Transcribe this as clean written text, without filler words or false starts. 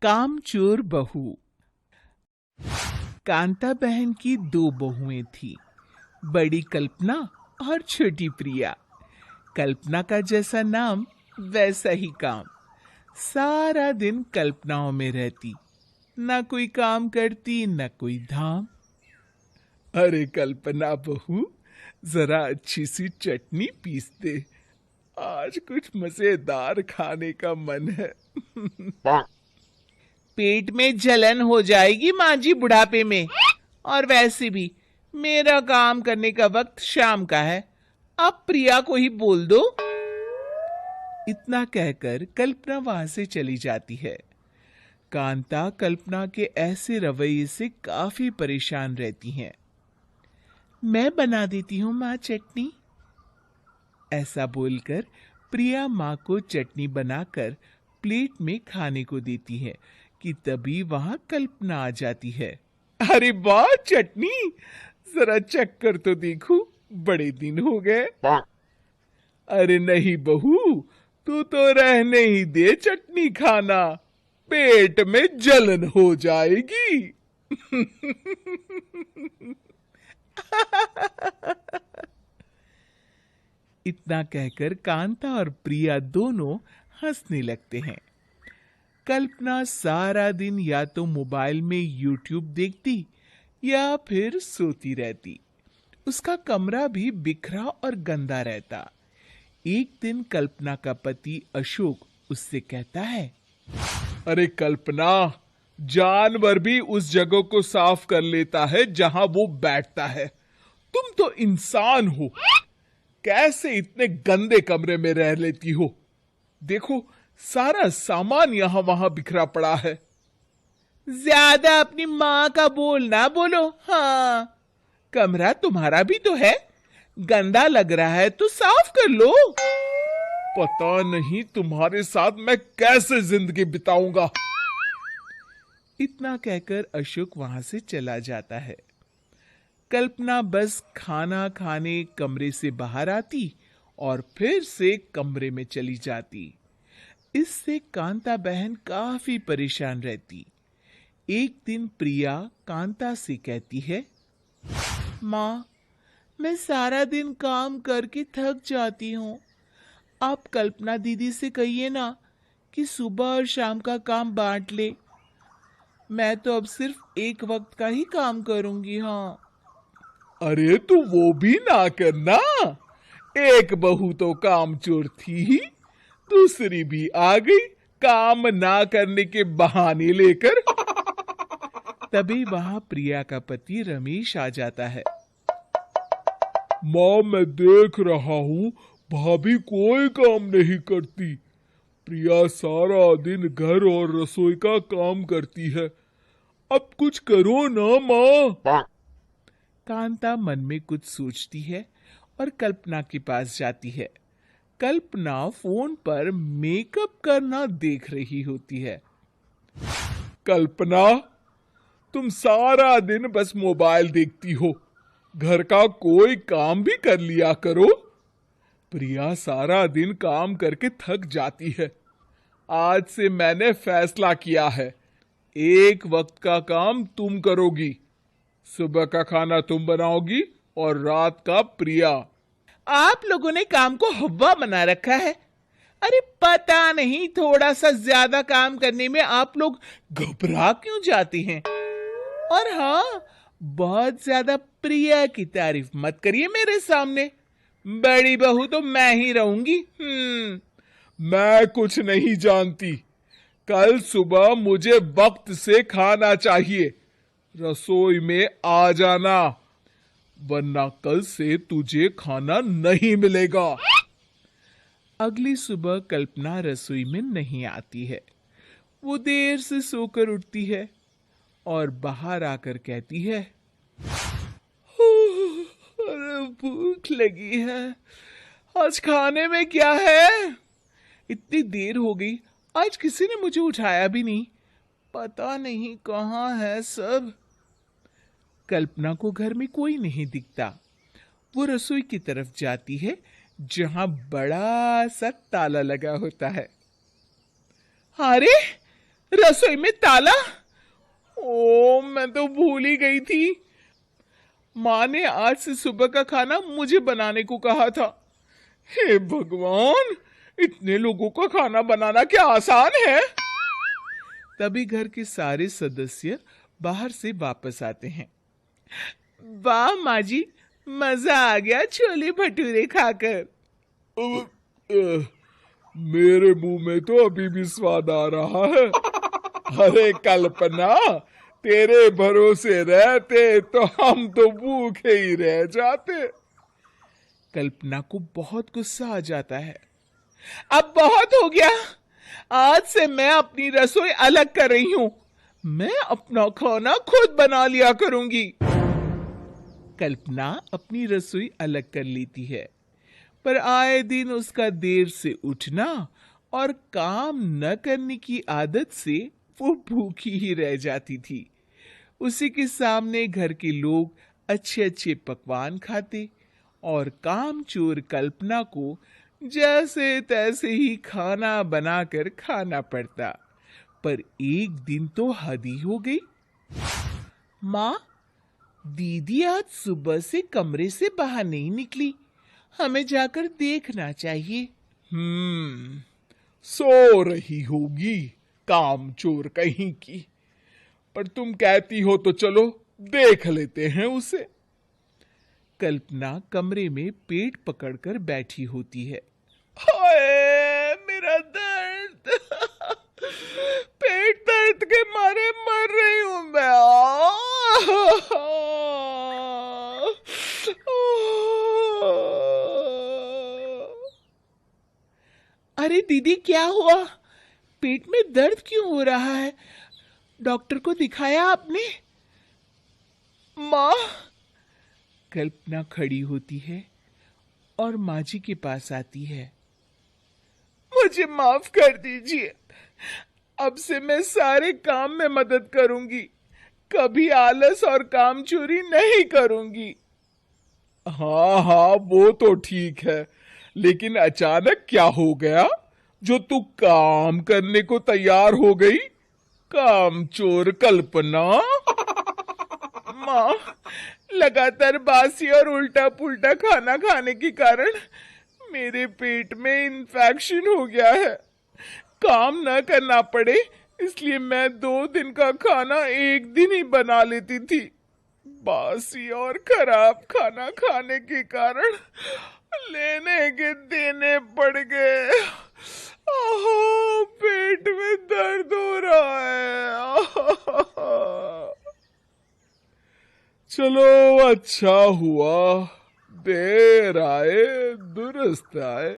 कामचोर बहू। कांता बहन की दो बहुएं थी, बड़ी कल्पना और छोटी प्रिया। कल्पना का जैसा नाम वैसा ही काम। सारा दिन कल्पनाओं में रहती, ना कोई काम करती ना कोई धाम। अरे कल्पना बहू, जरा अच्छी सी चटनी पीस दे, आज कुछ मजेदार खाने का मन है। पेट में जलन हो जाएगी माँ जी बुढ़ापे में, और वैसे भी मेरा काम करने का वक्त शाम का है, अब प्रिया को ही बोल दो। इतना कहकर कल्पना वहां से चली जाती है। कांता कल्पना के ऐसे रवैये से काफी परेशान रहती हैं। मैं बना देती हूँ माँ चटनी, ऐसा बोलकर प्रिया माँ को चटनी बनाकर प्लेट में खाने को देती है कि तभी वहां कल्पना आ जाती है। अरे वाह चटनी, जरा चख कर तो देखूं, बड़े दिन हो गए। अरे नहीं बहू, तू तो रहने ही दे चटनी खाना, पेट में जलन हो जाएगी। इतना कहकर कांता और प्रिया दोनों हंसने लगते हैं। कल्पना सारा दिन या तो मोबाइल में यूट्यूब देखती या फिर सोती रहती। उसका कमरा भी बिखरा और गंदा रहता। एक दिन कल्पना का पति अशोक उससे कहता है, अरे कल्पना, जानवर भी उस जगह को साफ कर लेता है जहां वो बैठता है, तुम तो इंसान हो, कैसे इतने गंदे कमरे में रह लेती हो? देखो, सारा सामान यहां वहां बिखरा पड़ा है। ज्यादा अपनी माँ का बोल ना बोलो। हाँ, कमरा तुम्हारा भी तो है, गंदा लग रहा है तो साफ कर लो। पता नहीं तुम्हारे साथ मैं कैसे जिंदगी बिताऊंगा। इतना कहकर अशोक वहां से चला जाता है। कल्पना बस खाना खाने कमरे से बाहर आती और फिर से कमरे में चली जाती। इससे कांता बहन काफी परेशान रहती। एक दिन प्रिया कांता से कहती है, माँ, मैं सारा दिन काम करके थक जाती हूँ, आप कल्पना दीदी से कहिए ना कि सुबह और शाम का काम बांट ले, मैं तो अब सिर्फ एक वक्त का ही काम करूंगी। हाँ। अरे तू वो भी ना करना, एक बहू तो कामचोर थी ही, दूसरी भी आ गई काम ना करने के बहाने लेकर। तभी वहां प्रिया का पति रमेश आ जाता है। माँ, मैं देख रहा हूँ भाभी कोई काम नहीं करती, प्रिया सारा दिन घर और रसोई का काम करती है, अब कुछ करो ना माँ। कांता मन में कुछ सोचती है और कल्पना के पास जाती है। कल्पना फोन पर मेकअप करना देख रही होती है। कल्पना, तुम सारा दिन बस मोबाइल देखती हो, घर का कोई काम भी कर लिया करो। प्रिया सारा दिन काम करके थक जाती है, आज से मैंने फैसला किया है, एक वक्त का काम तुम करोगी, सुबह का खाना तुम बनाओगी और रात का प्रिया। आप लोगों ने काम को हव्वा बना रखा है। अरे पता नहीं थोड़ा सा ज्यादा काम करने में आप लोग घबरा क्यों जाती हैं? और हाँ, बहुत ज्यादा प्रिया की तारीफ मत करिए मेरे सामने, बड़ी बहू तो मैं ही रहूंगी। मैं कुछ नहीं जानती, कल सुबह मुझे वक्त से खाना चाहिए, रसोई में आ जाना, वरना कल से तुझे खाना नहीं मिलेगा। अगली सुबह कल्पना रसोई में नहीं आती है। वो देर से सोकर उठती है और बाहर आकर कहती है, अरे भूख लगी है, आज खाने में क्या है? इतनी देर हो गई, आज किसी ने मुझे उठाया भी नहीं, पता नहीं कहाँ है सब। कल्पना को घर में कोई नहीं दिखता। वो रसोई की तरफ जाती है जहां बड़ा सा ताला लगा होता है। अरे रसोई में ताला। ओ, मैं तो भूल ही गई थी। माँ ने आज से सुबह का खाना मुझे बनाने को कहा था। हे भगवान, इतने लोगों का खाना बनाना क्या आसान है। तभी घर के सारे सदस्य बाहर से वापस आते हैं। वाह माँ जी, मजा आ गया छोले भटूरे खाकर। मेरे मुंह में तो अभी भी स्वाद आ रहा है। अरे कल्पना, तेरे भरोसे रहते तो हम तो भूखे ही रह जाते। कल्पना को बहुत गुस्सा आ जाता है। अब बहुत हो गया, आज से मैं अपनी रसोई अलग कर रही हूं। मैं अपना खाना खुद बना लिया करूंगी। कल्पना अपनी रसोई अलग कर लेती है, पर आए दिन उसका देर से उठना और काम न करने की आदत से वो भूखी ही रह जाती थी। उसी के सामने घर के लोग अच्छे अच्छे पकवान खाते और कामचोर कल्पना को जैसे तैसे ही खाना बनाकर खाना पड़ता। पर एक दिन तो हद ही हो गई। माँ, दीदी आज सुबह से कमरे से बाहर नहीं निकली, हमें जाकर देखना चाहिए। सो रही होगी कामचोर कहीं की। पर तुम कहती हो तो चलो देख लेते हैं उसे। कल्पना कमरे में पेट पकड़कर बैठी होती है। हाय मेरा दर्द, पेट दर्द के मारे मर रही हूं मैं। अरे दीदी, क्या हुआ? पेट में दर्द क्यों हो रहा है? डॉक्टर को दिखाया आपने? माँ। कल्पना खड़ी होती है और माँ जी के पास आती है। मुझे माफ कर दीजिए, अब से मैं सारे काम में मदद करूंगी, कभी आलस और काम चोरी नहीं करूंगी। हाँ हाँ, वो तो ठीक है, लेकिन अचानक क्या हो गया जो तू काम करने को तैयार हो गई? कामचोर कल्पना। माँ, लगातार बासी और उल्टा पुल्टा खाना खाने के कारण मेरे पेट में इन्फेक्शन हो गया है। काम न करना पड़े इसलिए मैं 2 दिन का खाना एक दिन ही बना लेती थी। बासी और खराब खाना खाने के कारण लेने के देने पड़ गए। पेट में दर्द हो रहा है। चलो अच्छा हुआ, देर आए दुरुस्त आए।